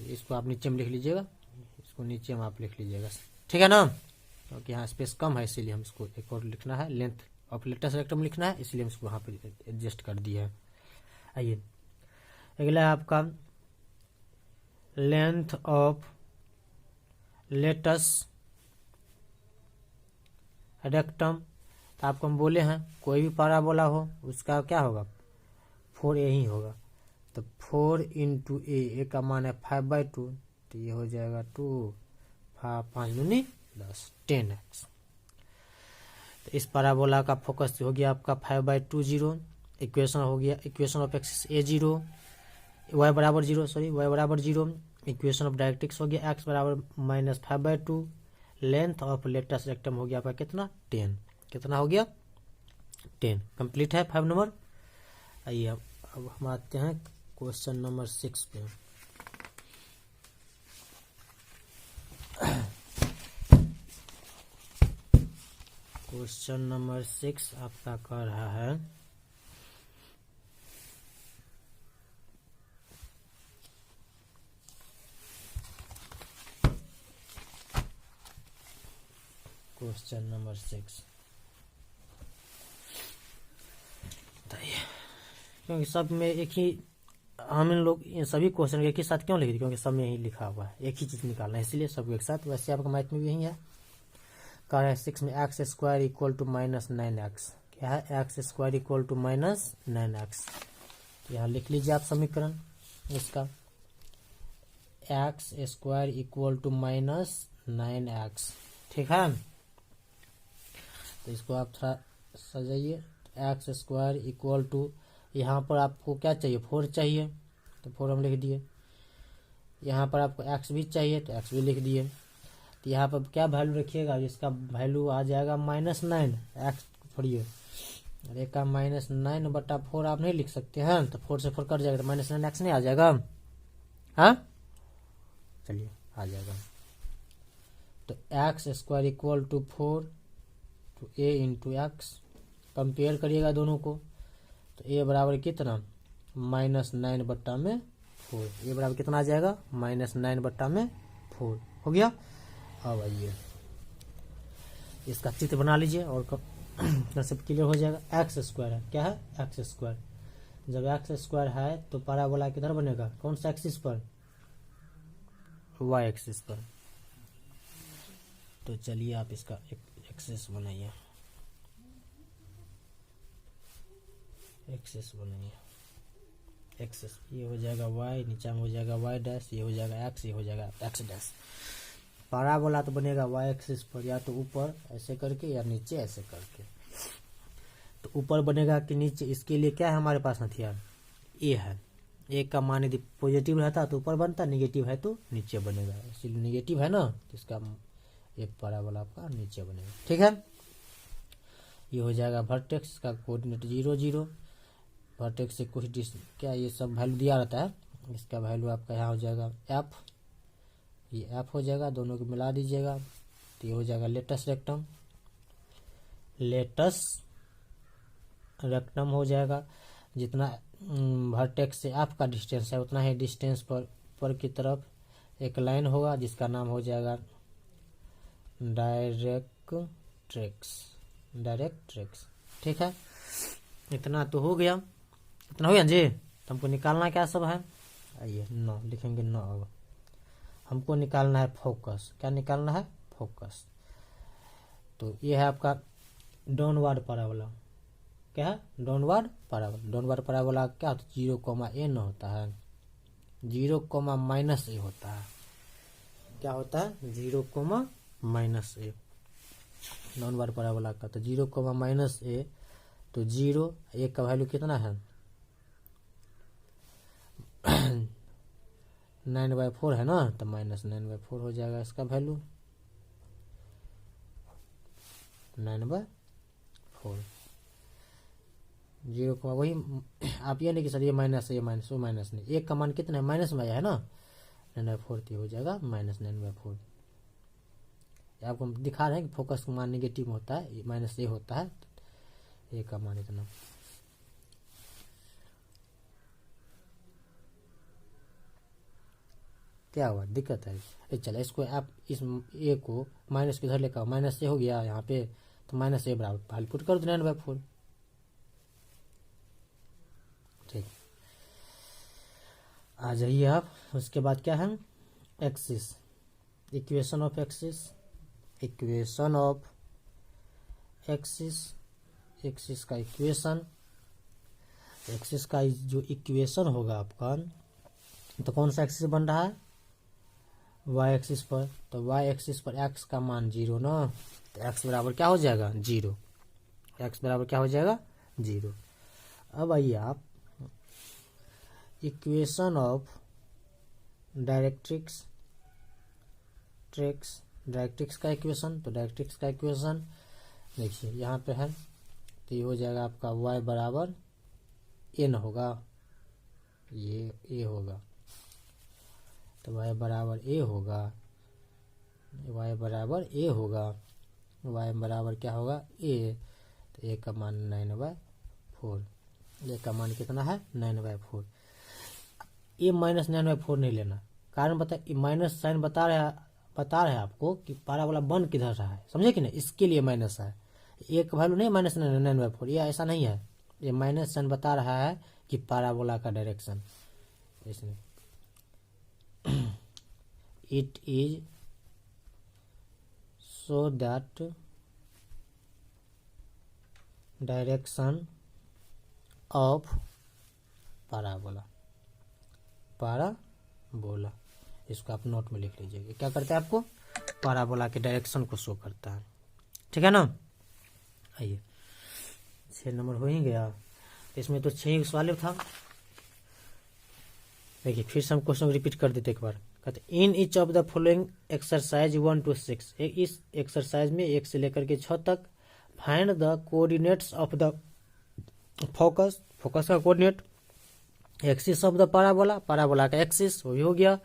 इसको आप नीचे में लिख लीजिएगा, इसको नीचे में आप लिख लीजिएगा, ठीक है ना, क्योंकि यहाँ स्पेस कम है इसीलिए हम इसको एक और लिखना है, लेंथ ऑफ लेटेस्ट रेक्टम लिखना है, इसलिए हम इसको वहाँ पे एडजस्ट कर दिए हैं। आइए अगला है आपका लेंथ ऑफ लेटेस्ट रेक्टम। तो आपको हम बोले हैं कोई भी पैराबोला हो उसका क्या होगा 4a ही होगा, तो 4 × a का मान है 5/2, तो ये हो जाएगा 2 5 दूनी 10 10x। तो इस पैराबोला का फोकस हो गया आपका 5/2 0। इक्वेशन हो गया equation of axis A0 y = 0, sorry y = 0। Equation of directrix हो गया x = -5/2। Length of latus rectum हो गया आपका कितना 10, कितना हो गया 10। कंप्लीट है 5 नंबर। आइए अब हम आते हैं क्वेश्चन नंबर 6 पे। क्वेश्चन नंबर 6 आपका कह रहा है क्वेश्चन नंबर 6, क्योंकि सब में एक ही हम इन लोग सभी क्वेश्चन एक ही साथ क्यों लिख दिए, क्योंकि सब में यही लिखा हुआ है, एक ही चीज निकालना है, इसलिए सब एक साथ। वैसे आपका मैथ में भी यही है, कह रहा है 6 में x² = -9x, क्या है x² = -9x। तो यहाँ लिख लीजिए आप समीकरण इसका, x² = -9x, ठीक है। तो इसको आप थोड़ा सजाइए, x² = यहाँ पर आपको क्या चाहिए 4 चाहिए, तो 4 हम लिख दिए। यहाँ पर आपको x भी चाहिए तो x भी लिख दिए। तो यहाँ पर क्या वैल्यू रखिएगा, इसका वैल्यू आ जाएगा -9, x छोड़िए, अरे का -9/4 आप नहीं लिख सकते हैं, तो 4 से 4 कट जाएगा तो -9x नहीं आ जाएगा, हाँ चलिए आ जाएगा। तो x² = 4 to a × x, compare करिएगा दोनों को, तो a बराबर कितना -9/4, a बराबर कितना आ जाएगा -9/4 हो गया। अब आइए इसका चित्र बना लीजिए और सब क्लियर हो जाएगा। x² है, क्या है x², जब x² है तो पैराबोला किधर बनेगा, कौन सा एक्सिस पर, y एक्सिस पर। तो चलिए आप इसका एक्सिस बनाइए, एक्सिस बनाइए, एक्सिस ये हो जाएगा y, नीचे में हो जाएगा y', ये हो जाएगा x, ये हो जाएगा x'। पैराबोला तो बनेगा y एक्सिस पर, या तो ऊपर ऐसे करके या नीचे ऐसे करके। तो ऊपर बनेगा कि नीचे, इसके लिए क्या है हमारे पास हथियार a है, a का मान यदि पॉजिटिव रहता तो ऊपर बनता, नेगेटिव है तो नीचे बनेगा, इसलिए नेगेटिव है ना, तो इसका एक पैराबोला आपका नीचे बनेगा, ठीक है। ये हो जाएगा वर्टेक्स का कोऑर्डिनेट 0 0, वर्टेक्स से कुछ क्या ये सब वैल्यू दिया रहता है, इसका वैल्यू आपका यहाँ हो जाएगा f, ये f हो जाएगा, दोनों को मिला दीजिएगा तो ये हो जाएगा लेटेस्ट रेक्टम, लेटेस्ट रेक्टम हो जाएगा। जितना वर्टेक्स से आपका डिस्टेंस है उतना ही डिस्टेंस पर ऊपर की तरफ एक लाइन होगा जिसका नाम हो जाएगा डायरेक्ट्रिक्स। ठीक है, इतना तो हो गया। इतना हो गया जी। तो हमको निकालना क्या सब है, आइए 9 लिखेंगे। 9 अब हमको निकालना है फोकस। क्या निकालना है, फोकस। तो ये है आपका डाउनवर्ड पैराबोला। क्या है, डाउनवर्ड पैराबोला। डाउनवर्ड पैराबोला क्या होता है, 0,a होता है, 0,-a होता है। क्या होता है, 0,-a डाउनवर्ड पैराबोला का। तो 0,-a, तो 0 1 का वैल्यू कितना है 9/4 है ना, तो -9/4 हो जाएगा इसका वैल्यू 9/4। 0, वही आप ये नहीं कि सर ये माइनस है, ये माइनस, वो माइनस नहीं, एक का मान कितना है, माइनस में आया है ना, 9/4, तो हो जाएगा -9/4। आपको हम दिखा रहे हैं कि फोकस का मान निगेटिव होता है, -a होता है, ए का मान इतना। क्या हुआ, दिक्कत है। चलो इसको आप इस ए को माइनस किधर लेकर, -a हो गया यहाँ पे, तो -a बराबर वैल्यू पुट कर दो 9/4। ठीक, आ जाइए आप। उसके बाद क्या है, axis, equation of axis. Equation of axis, axis का इक्वेशन, एक्सिस का जो इक्वेशन होगा आपका, तो कौन सा एक्सिस बन रहा है, वाई एक्सिस पर। तो वाई एक्सिस पर एक्स का मान 0 ना, तो एक्स बराबर क्या हो जाएगा 0, एक्स बराबर क्या हो जाएगा 0। अब आइए आप इक्वेशन ऑफ डायरेक्ट्रिक्स का इक्वेशन। तो डायरेक्ट्रिक्स का इक्वेशन देखिए यहाँ पे है, तो ये हो जाएगा आपका y बराबर n होगा, ये a होगा, तो y बराबर a होगा, y बराबर a होगा, y बराबर क्या होगा a, तो a का मान 9/4, a का मान कितना है 9/4। ये -9/4 नहीं लेना, कारण बता, माइनस साइन बता रहा है आपको कि पैराबोला बन किधर रहा है, समझे कि नहीं, इसके लिए माइनस है, एक वैल्यू नहीं -9/4, ये ऐसा नहीं है, ये माइनस साइन बता रहा है कि पैराबोला का डायरेक्शन। इसमें it is so that direction of parabola, इसको आप नोट में लिख लीजिएगा। क्या करता है आपको, पैराबोला के डायरेक्शन को शो करता है। ठीक है ना। आइए 6 नंबर हो ही गया, इसमें तो 6 सवाल था। देखिए फिर से हम क्वेश्चन रिपीट कर देते एक बार। कहते in each of the following exercise 1 to 6, इस एक्सरसाइज में 1 से लेकर के 6 तक find the coordinates of the focus का coordinate, axis of the parabola का एक्सिस वो भी हो गया,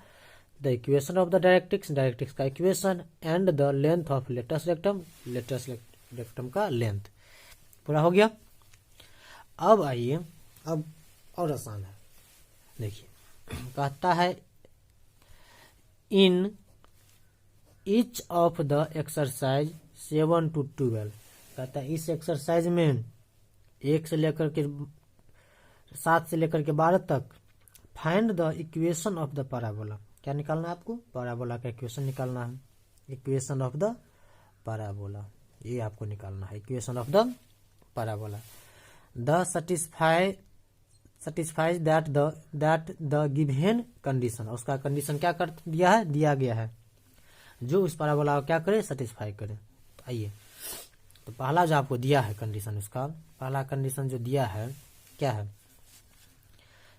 the equation of the directrix का equation, and the length of latus rectum का लेंथ, पूरा हो गया। अब आइए, अब और आसान है। देखिए कहता है in each of the exercise 7 to 12, कहता है इस एक्सरसाइज में 1 से लेकर के 7 से लेकर के 12 तक find the equation of the parabola. क्या निकालना है आपको, पैराबोला का इक्वेशन निकालना है, इक्वेशन ऑफ द पैराबोला, ये आपको निकालना है, equation of the parabola. The satisfies that the given condition, उसका कंडीशन क्या कर दिया है, दिया गया है, जो उस पैराबोला को क्या करे, सेटिस्फाई करे। तो आइए, तो पहला जो आपको दिया है कंडीशन, उसका पहला कंडीशन जो दिया है क्या है,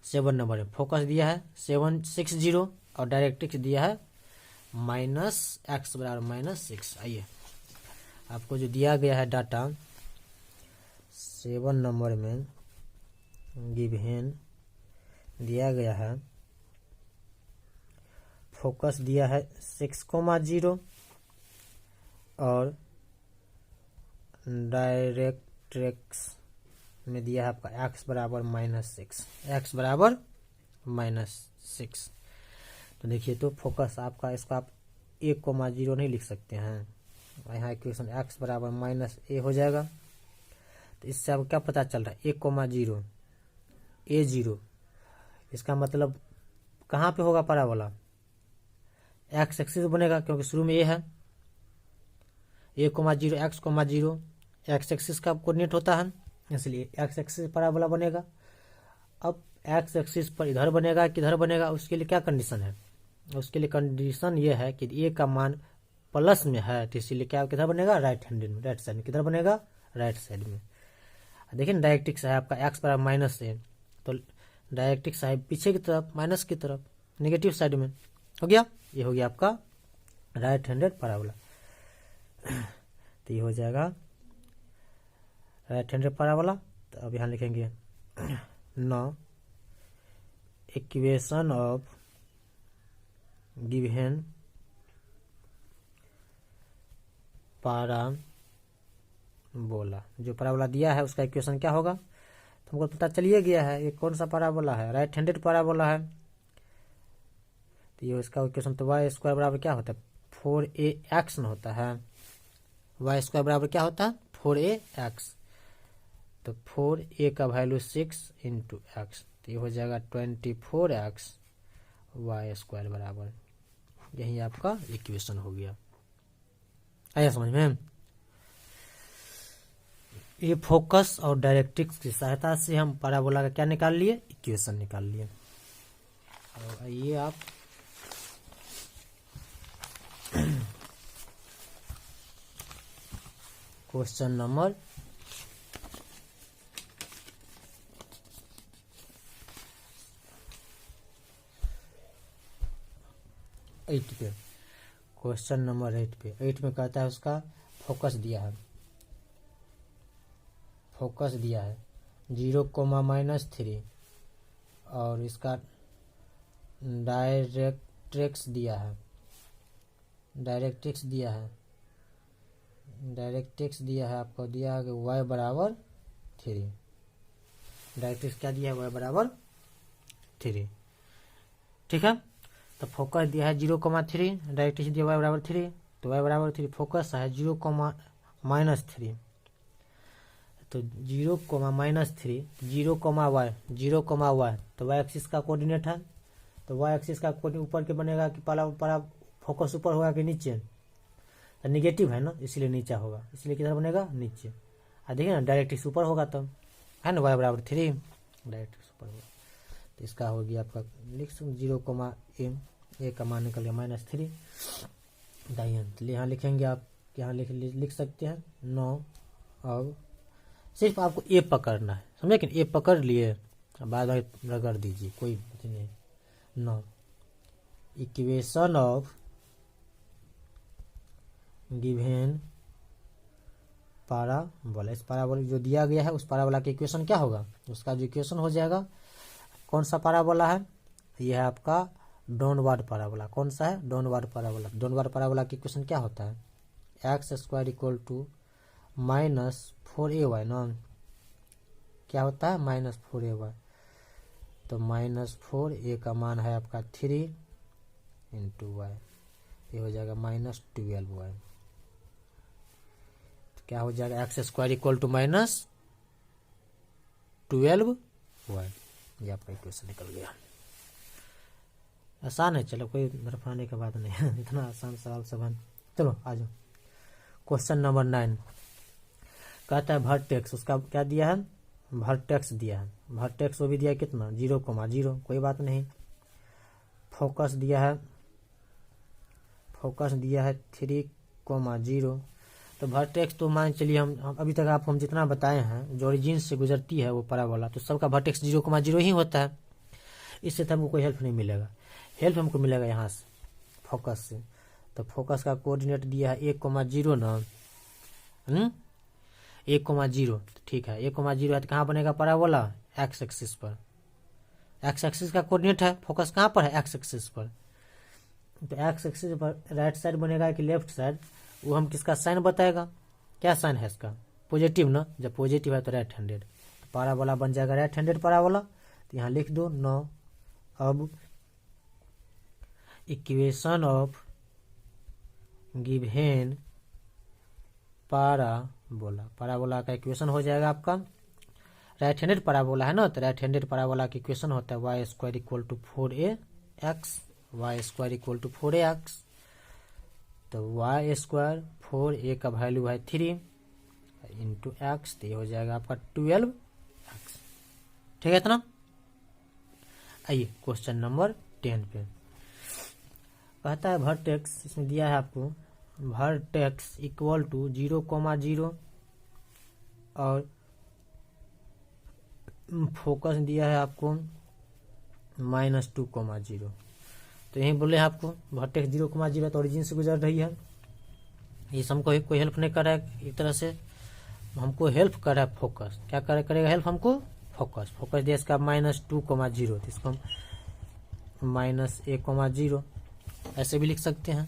7 नंबर में फोकस दिया है 760 और डायरेक्ट्रिक्स दिया है -x बराबर -6। आइए आपको जो दिया गया है डाटा 7 नंबर में गिवन दिया गया है, फोकस दिया है 6,0 और डायरेक्ट्रिक्स में दिया है आपका x बराबर -6, x बराबर -6। तो देखिए तो फोकस आपका, इसका आप 1,0 नहीं लिख सकते हैं, यहाँ इक्वेशन x बराबर -a हो जाएगा। तो इससे आपको क्या पता चल रहा है, 1,0 a0, इसका मतलब कहाँ पे होगा पैराबोला, x एक्सिस बनेगा क्योंकि शुरू में a है, 1,0 x,0 x एक्सिस का कोऑर्डिनेट होता है, इसलिए x एक्सिस पैराबोला बनेगा। अब x एक्सिस पर इधर बनेगा किधर बनेगा, उसके लिए क्या कंडीशन है, उसके लिए कंडीशन ये है कि a का मान प्लस में है, तो इसीलिए क्या किधर बनेगा, राइट हैंडेड में, राइट साइड में, किधर बनेगा, राइट साइड में। देखिए डायरेक्ट्रिक्स है आपका x बराबर -a, तो डायरेक्ट्रिक्स है पीछे की तरफ, माइनस की तरफ, नेगेटिव साइड में, हो गया, ये हो गया आपका राइट हैंडेड पैराबोला। तो ये हो जाएगा राइट हैंडेड पैराबोला। तो अब यहाँ लिखेंगे now equation of given parabola, जो पैराबोला दिया है उसका इक्वेशन क्या होगा, तो हमको पता चलिए गया है ये कौन सा पैराबोला है, राइट हैंडेड पैराबोला है। तो ये इसका इक्वेशन तो y स्क्वायर बराबर क्या होता है, 4ax न होता है, y स्क्वायर बराबर क्या होता है, 4ax। तो 4a का वैल्यू 6 इंटू एक्स, तो ये हो जाएगा 24x y स्क्वायर बराबर, यही आपका इक्वेशन हो गया। आया समझ में। ये फोकस और डायरेक्ट्रिक्स की सहायता से हम पैराबोला का क्या निकाल लिए, इक्वेशन निकाल लिए। और ये आप क्वेश्चन नंबर 8 पे, क्वेश्चन नंबर 8 पे, 8 में कहता है उसका फोकस दिया है, फोकस दिया है 0,-3 और इसका डायरेक्ट्रिक्स दिया है, डायरेक्ट्रिक्स दिया है, डायरेक्ट्रिक्स दिया है आपको, दिया है कि y बराबर 3, डायरेक्ट्रिक्स क्या दिया है, y बराबर 3, ठीक है। तो फोकस दिया है 0,3, डायरेक्ट्रिक्स दिया y बराबर 3, तो y बराबर 3, फोकस है 0,-3, तो 0,-3, 0,y, तो y एक्सिस का कोऑर्डिनेट है, तो y एक्सिस का कोऑर्डिनेट ऊपर के बनेगा कि पहला फोकस ऊपर होगा कि नीचे, तो निगेटिव है ना, इसलिए नीचे होगा, इसलिए किधर बनेगा, नीचे। देखिए ना डायरेक्ट्रिक्स ऊपर होगा तब है ना, y बराबर 3, डायरेक्ट्रिक्स ऊपर होगा, तो इसका हो गया आपका लिख 0,m, a का मान निकल गया -3, दाहिने, तो यहाँ लिखेंगे आप, यहाँ लिख सकते हैं 9। अब सिर्फ आपको ए पकड़ना है, समझे कि ए पकड़ लिए, बाद में रगड़ दीजिए, कोई बात नहीं। 9 इक्वेशन ऑफ गिवन पैराबोला, इस पैराबोला जो दिया गया है उस पैराबोला की इक्वेशन क्या होगा, उसका जो इक्वेशन हो जाएगा, कौन सा पैराबोला है, यह है आपका डाउनवर्ड पैराबोला। कौन सा है, डाउनवर्ड पैराबोला। डाउनवर्ड पैराबोला की इक्वेशन क्या होता है, x square equal to -4ay ना, क्या होता है, -4ay, तो -4a का मान है आपका 3 इंटू y, ये हो जाएगा -12y, तो क्या हो जाएगा, x square equal to -12y, ये आपका इक्वेशन निकल गया। आसान है, चलो कोई धरफाने की बात नहीं है, इतना आसान सवाल सब है। चलो आ जाओ क्वेश्चन नंबर 9, कहता है वर्टेक्स, उसका क्या दिया है, वर्टेक्स दिया है, वर्टेक्स वो भी दिया है कितना, 0,0, कोई बात नहीं। फोकस दिया है, फोकस दिया है 3,0, तो वर्टेक्स तो मान चलिए हम अभी तक आपको हम जितना बताए हैं, जो ओरिजिन से गुजरती है वो पैराबोला, तो सबका वर्टेक्स 0,0 ही होता है, इससे तो हमको कोई हेल्प नहीं मिलेगा, हेल्प हमको मिलेगा यहाँ से फोकस से। तो फोकस का कोऑर्डिनेट दिया है 1,0 ना, 1,0, ठीक है, 1,0 है तो कहाँ बनेगा पैराबोला, एक्स एक्सिस पर, एक्स एक्सिस का कोऑर्डिनेट है, फोकस कहाँ पर है, एक्स एक्सिस पर, तो एक्स एक्सिस पर राइट साइड बनेगा कि लेफ्ट साइड, वो हम किसका साइन बताएगा, क्या साइन है इसका, पॉजिटिव ना, जब पॉजिटिव है तो राइट हैंडेड, पाराबोला बन जाएगा राइट हैंडेड पाराबोला। तो यहाँ लिख दो 9। अब equation of given parabola, parabola का इक्वेशन हो जाएगा आपका राइट हैंडेड पाराबोला है ना, तो राइट हैंडेड पाराबोला का इक्वेशन होता है y square equal to 4ax, y square equal to 4ax। तो वाई स्क्वायर 4a का वैल्यू है 3 इंटू एक्स, तो ये हो जाएगा आपका 12x। ठीक है इतना। आइए क्वेश्चन नंबर 10 पे कहता है वर्टेक्स, इसमें दिया है आपको वर्टेक्स इक्वल टू 0,0 और फोकस दिया है आपको -2,0। तो यही बोले हैं आपको वर्टेक्स 0,0 तो ओरिजिन से गुजर रही है। ये हमको कोई हेल्प नहीं कर रहा है, एक तरह से हमको हेल्प कर रहा है फोकस। क्या करेगा हेल्प हमको? फोकस। फोकस दिया इसका -2,0, तो इसको हम -a,0 ऐसे भी लिख सकते हैं,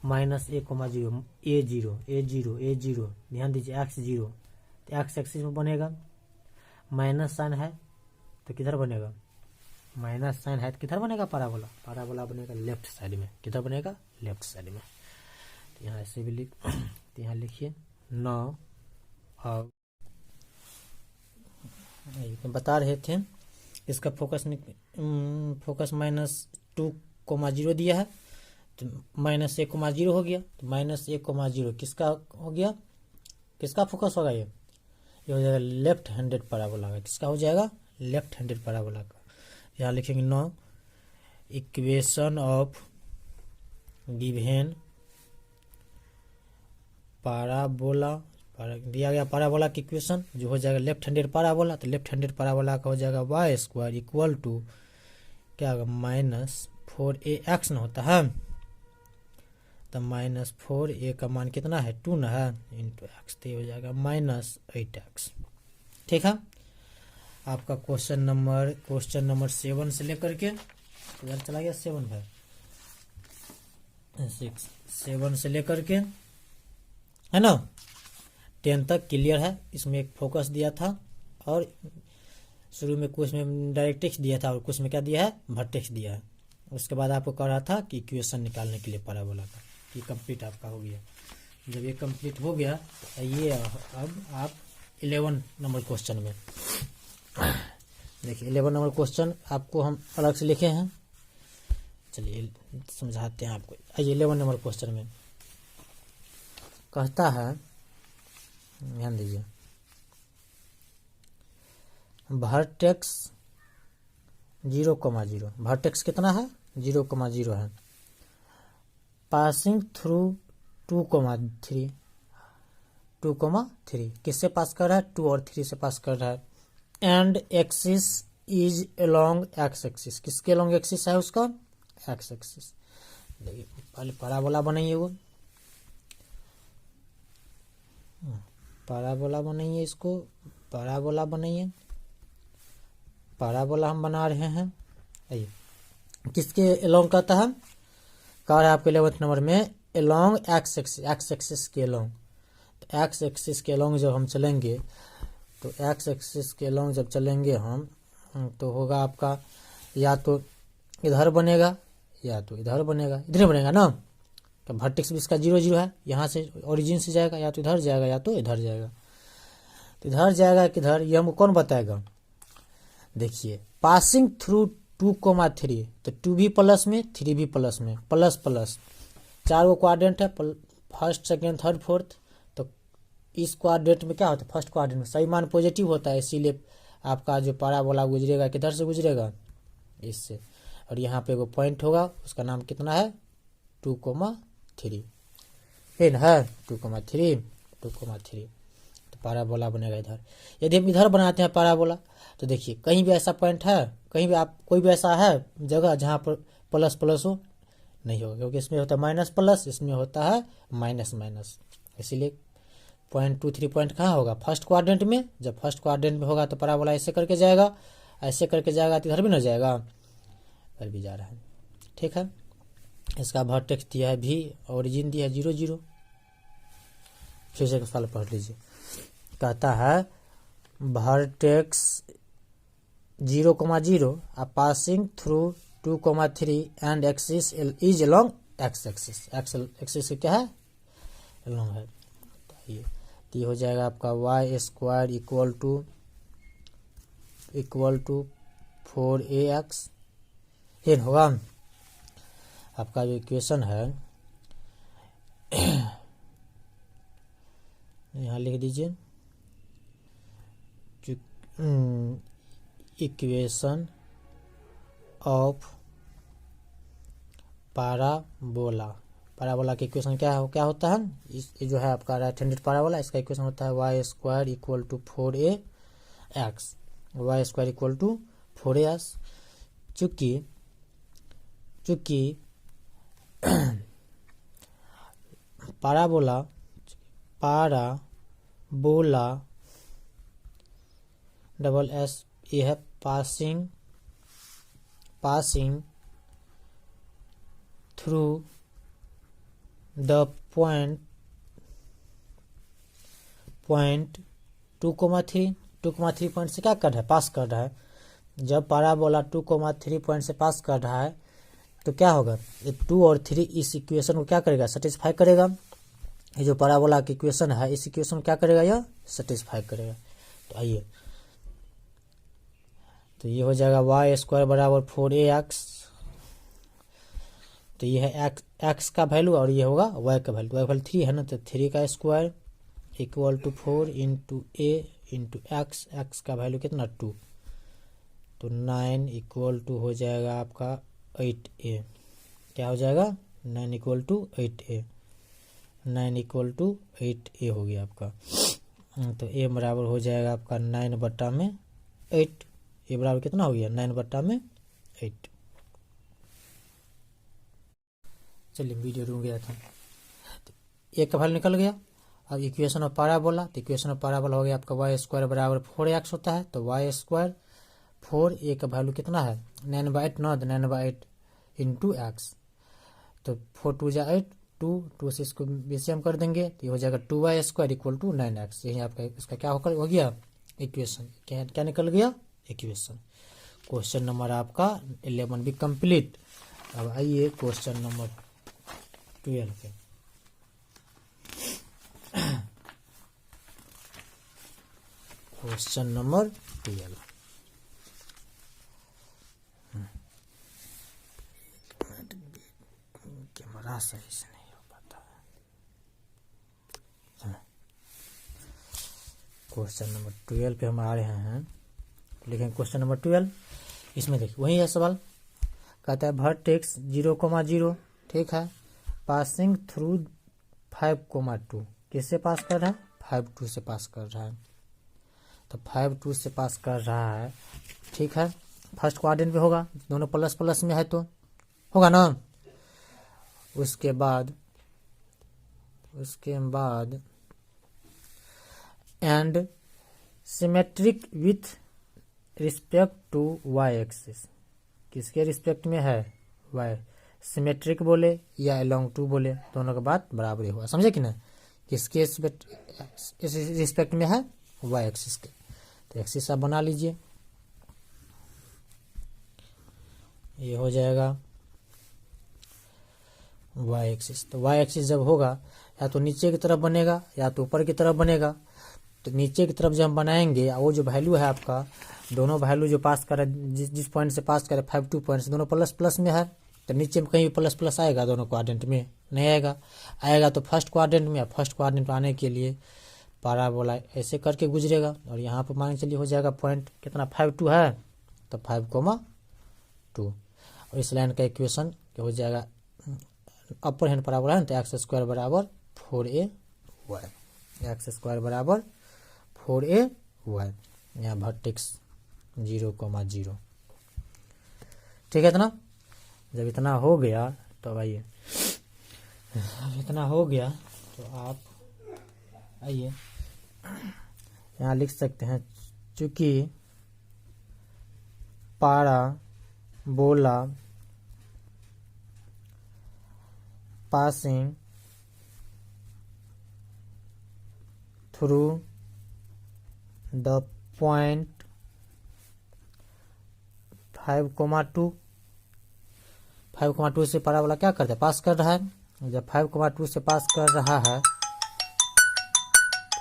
-a,0 a0 ध्यान दीजिए x0, तो x एक्सिस में बनेगा, माइनस साइन है तो किधर बनेगा? माइनस साइन है तो किधर बनेगा? पाराबोला। पाराबोला बनेगा लेफ्ट साइड में। किधर बनेगा? लेफ्ट साइड में। तो यहाँ ऐसे भी तो यहाँ लिखिए 9 और बता रहे थे इसका फोकस -2,0 दिया है, तो -a,0 हो गया। तो -a,0 किसका हो गया? किसका फोकस होगा? ये हो जाएगा लेफ्ट हैंडेड पैराबोला का। किसका हो जाएगा? लेफ्ट हैंडेड पैराबोला का। यहाँ लिखेंगे 9 इक्वेशन ऑफ गिवन पाराबोला, दिया गया पाराबोला की इक्वेशन जो हो जाएगा लेफ्ट हैंडेड पाराबोला। तो लेफ्ट हैंडेड पाराबोला का हो जाएगा वाई स्क्वायर इक्वल टू क्या होगा? -4ax न होता है, तो -4a का मान कितना है? 2 ना है, इंटू एक्स, तो हो जाएगा -8x। ठीक है। आपका क्वेश्चन नंबर 7 से लेकर के इधर चला गया 7 है 6 7 से लेकर के है ना 10 तक क्लियर है। इसमें एक फोकस दिया था और शुरू में कुछ में डायरेक्ट्रिक्स दिया था और कुछ में क्या दिया है? वर्टेक्स दिया है। उसके बाद आपको कह रहा था कि इक्वेशन निकालने के लिए पैराबोला का, कि कंप्लीट आपका हो गया। जब ये कंप्लीट हो गया तो ये अब आप 11 नंबर क्वेश्चन में देखिए 11 नंबर क्वेश्चन आपको हम अलग से लिखे हैं। चलिए समझाते हैं आपको। आइए 11 नंबर क्वेश्चन में कहता है, ध्यान दीजिए, वर्टेक्स 0,0, वर्टेक्स कितना है? 0,0 है, पासिंग थ्रू 2,3 किससे पास कर रहा है? 2 और 3 से पास कर रहा है। And axis is along x axis, किसके अलोंग एक्सिस है उसका? X axis. देखिए पहले पैराबोला बनाइए, वो पैराबोला बनाइए, इसको पैराबोला बनाइए। पैराबोला हम बना रहे हैं। आइए किसके अलोंग कहता है? कह रहा है आपके 11th नंबर में अलोंग एक्स एक्सिस के अलोंग। तो एक्स एक्सिस के अलोंग जब हम चलेंगे, तो एक्स एक्सिस के अलोंग जब चलेंगे हम, तो होगा आपका या तो इधर बनेगा या तो इधर बनेगा। इधर बनेगा ना, तो वर्टेक्स भी इसका 0,0 है, यहाँ से ओरिजिन से जाएगा, या तो इधर जाएगा या तो इधर जाएगा। तो इधर जाएगा किधर, ये हमको कौन बताएगा? देखिए पासिंग थ्रू 2,3, तो 2 भी प्लस में 3 भी प्लस में, प्लस प्लस 4 गो क्वाड्रेंट है, फर्स्ट सेकेंड थर्ड फोर्थ। तो इस क्वाड्रेंट में क्या होता है? फर्स्ट क्वाड्रेंट में सही मान पॉजिटिव होता है, इसीलिए आपका जो पैराबोला गुजरेगा किधर से गुजरेगा? इससे। और यहाँ पे एगो पॉइंट होगा, उसका नाम कितना है? 2,3 है 2,3 तो पैराबोला बनेगा इधर। यदि हम इधर बनाते हैं पैराबोला, तो देखिए कहीं भी ऐसा पॉइंट है, कहीं भी आप कोई भी ऐसा है जगह जहाँ पर प्लस प्लस हो? नहीं होगा, क्योंकि इसमें होता है माइनस प्लस, इसमें होता है माइनस माइनस। इसीलिए 0.23 पॉइंट कहाँ होगा? फर्स्ट क्वाड्रेंट में। जब फर्स्ट क्वाड्रेंट में होगा तो पैराबोला ऐसे करके जाएगा, ऐसे करके जाएगा तो इधर भी ना जाएगा, इधर भी जा रहा है। ठीक है। इसका वर्टेक्स दिया है भी, ओरिजिन दिया है 0,0। फिर से सवाल पढ़ लीजिए। कहता है vertex 0,0 passing through 2,3 and axis is along x axis. Axis क्या है? अलोंग है। तो ये हो जाएगा आपका Y square equal to 4ax। ये होगा आपका जो इक्वेशन है, यहाँ लिख दीजिए इक्वेशन ऑफ पाराबोला। पाराबोला का इक्वेशन क्या होता है? ये जो है आपका राइट हैंडेड पाराबोला, इसका इक्वेशन होता है y square equal to 4ax। Y square equal to 4ax। चूंकि पाराबोला डबल एस ये है passing through the point 2,3 point से क्या कर रहा है? पास कर रहा है। जब पाराबोला 2,3 पॉइंट से पास कर रहा है तो क्या होगा? ये 2 और 3 इस इक्वेशन को क्या करेगा? सेटिस्फाई करेगा। ये जो पाराबोला की इक्वेशन है, इस इक्वेशन को क्या करेगा? यह सेटिस्फाई करेगा। तो आइए, तो ये हो जाएगा वाई स्क्वायर बराबर 4ax। तो ये है एक्स का वैल्यू और ये होगा वाई का वैल्यू। वाई वैल्यू 3 है ना, तो 3 का square equal to 4 into a into x का वैल्यू कितना? 2। तो 9 इक्वल टू हो जाएगा आपका 8a। क्या हो जाएगा? 9 equal to 8a। 9 equal to 8a हो गया आपका। तो a बराबर हो जाएगा आपका 9/8। ये बराबर कितना हो गया? 9/8। चलिए, वीडियो रुक गया था। तो एक का वैल्यू निकल गया। अब इक्वेशन ऑफ पाराबोला, तो इक्वेशन ऑफ पाराबोला हो गया आपका वाई स्क्वायर बराबर 4ax होता है। तो वाई स्क्वायर 4a का वैल्यू कितना है? 9/8 ना, 9/8 इंटू एक्स। तो 4 2 जा 8, 2 से इसको बीसीएम कर देंगे तो ये हो जाएगा 2y square equal to 9x। यही आपका इसका क्या हो गया? इक्वेशन। क्या निकल गया? इक्वेशन। क्वेश्चन नंबर आपका 11 भी कंप्लीट। अब आइए क्वेश्चन नंबर 12 पे। Question number 12। कैमरा सही से नहीं हो पाता है। क्वेश्चन नंबर 12 पे हम आ रहे हैं। लिखें क्वेश्चन नंबर 12। इसमें देखिए वही है सवाल। कहता है वर्टेक्स 0,0 ठीक है, पासिंग थ्रू 5,2। किससे पास कर रहा है? 5,2 से पास कर रहा है। तो 5,2 से पास कर रहा है, ठीक है। फर्स्ट क्वाड्रेंट में होगा, दोनों प्लस प्लस में है तो होगा ना। उसके बाद and symmetric with respect to y axis. किसके रिस्पेक्ट में है? वाई। सिमेट्रिक बोले या अलोंग टू बोले, दोनों का बात बराबर ही हुआ। समझे कि ना? किसके रिस्पेक्ट में है? वाई एक्सिस के। तो एक्सिस आप बना लीजिए। ये हो जाएगा वाई एक्सिस। तो वाई एक्सिस जब होगा या तो नीचे की तरफ बनेगा या तो ऊपर की तरफ बनेगा। तो नीचे की तरफ जब हम बनाएंगे, वो जो वैल्यू है आपका, दोनों वैल्यू जो पास करे, जिस पॉइंट से पास करे 5,2 पॉइंट से, दोनों प्लस प्लस में है। तो नीचे में कहीं भी प्लस प्लस आएगा? दोनों क्वाड्रेंट में नहीं आएगा तो फर्स्ट क्वाड्रेंट में। फर्स्ट क्वाड्रेंट में आने के लिए पाराबोला ऐसे करके गुजरेगा और यहाँ पर मान चलिए हो जाएगा पॉइंट कितना? 5,2 है तो 5,2। और इस लाइन का इक्वेशन हो जाएगा अपर हैंड पाराबोला है तो एक्स स्क्वायर बराबर 4ay। एक्स स्क्वायर बराबर 4ay। यहाँ वर्टेक्स 0,0। ठीक है। इतना जब इतना हो गया तो आइए, इतना हो गया तो आप आइए यहाँ लिख सकते हैं, चूंकि पाराबोला passing through the 5,2 5,2 से पैराबोला क्या करता है, पास कर रहा है। जब 5,2 से पास कर रहा है,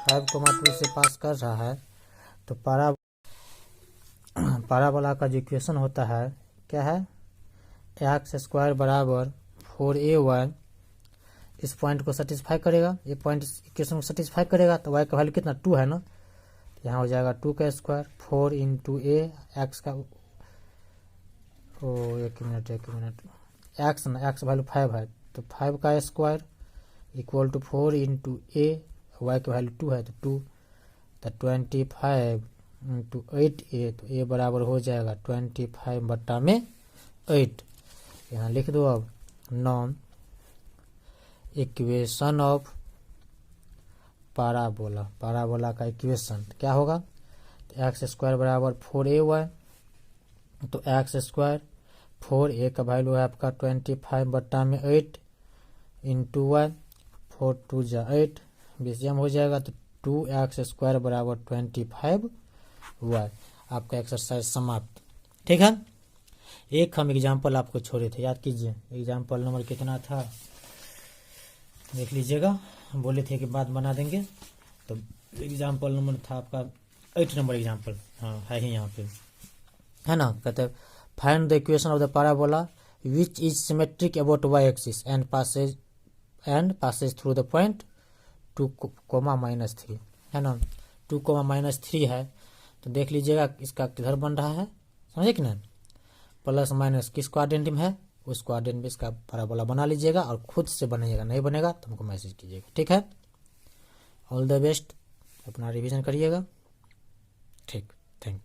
5,2 से पास कर रहा है तो पैराबोला का जो इक्वेशन होता है क्या है, एक्स स्क्वायर बराबर 4a1 इस पॉइंट को सेटिस्फाई करेगा, ये पॉइंट इक्वेशन को सेटिस्फाई करेगा तो y का वैल्यू कितना 2 है ना, तो यहाँ हो जाएगा 2 का स्क्वायर 4 इंटू ए एक्स का, एक मिनट एक्स ना, एक्स वैल्यू 5 है तो 5 का square equal to 4 into a, y का वैल्यू 2 है तो 2, तो 25 इंटू 8a, तो ए बराबर हो जाएगा 25/8। यहाँ लिख दो अब non equation of parabola, parabola का इक्वेशन क्या होगा, तो एक्स स्क्वायर बराबर 4a1, तो एक्स स्क्वायर 4a का वैल्यू है आपका 25/8 इंटू 1, 4 2 जा 8, बीसीएम हो जाएगा, तो 2x स्क्वायर बराबर 25y। आपका एक्सरसाइज समाप्त। ठीक है, एक हम एग्जाम्पल आपको छोड़े थे, याद कीजिए एग्जाम्पल नंबर कितना था, देख लीजिएगा, बोले थे कि बाद बना देंगे, तो एग्जाम्पल नंबर था आपका 8 नंबर एग्जाम्पल, हाँ है ही यहाँ पे, है ना। कहते हैं find the equation of the parabola which is symmetric about y axis and Passage through the point 2,-3, है ना। 2,-3 है तो देख लीजिएगा इसका किधर बन रहा है, समझे कि नहीं, प्लस माइनस किस क्वाड्रेंट में है, उस क्वाड्रेंट में इसका पैराबोला बना लीजिएगा और खुद से बनेगा, नहीं बनेगा तो हमको मैसेज कीजिएगा। ठीक है, ऑल द बेस्ट, अपना रिवीजन करिएगा। ठीक, थैंक यू।